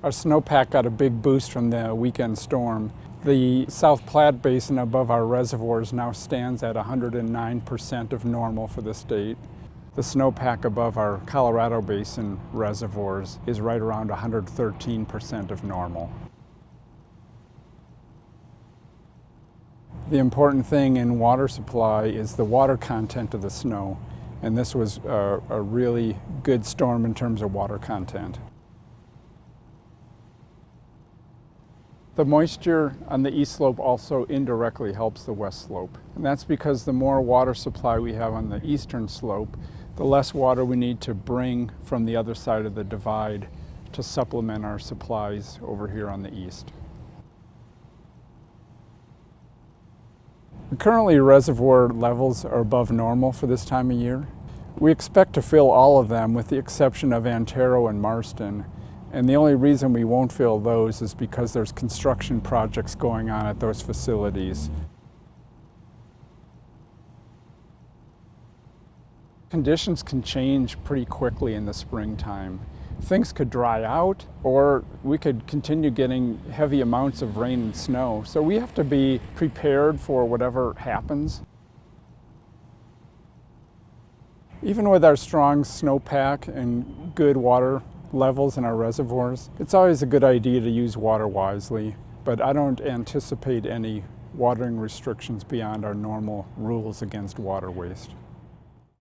Our snowpack got a big boost from the weekend storm. The South Platte Basin above our reservoirs now stands at 109% of normal for the state. The snowpack above our Colorado Basin reservoirs is right around 113% of normal. The important thing in water supply is the water content of the snow, and this was a really good storm in terms of water content. The moisture on the east slope also indirectly helps the west slope, and that's because the more water supply we have on the eastern slope, the less water we need to bring from the other side of the divide to supplement our supplies over here on the east. Currently, reservoir levels are above normal for this time of year. We expect to fill all of them with the exception of Antero and Marston, and the only reason we won't fill those is because there's construction projects going on at those facilities. Conditions can change pretty quickly in the springtime. Things could dry out, or we could continue getting heavy amounts of rain and snow. So we have to be prepared for whatever happens. Even with our strong snowpack and good water levels in our reservoirs, it's always a good idea to use water wisely, but I don't anticipate any watering restrictions beyond our normal rules against water waste.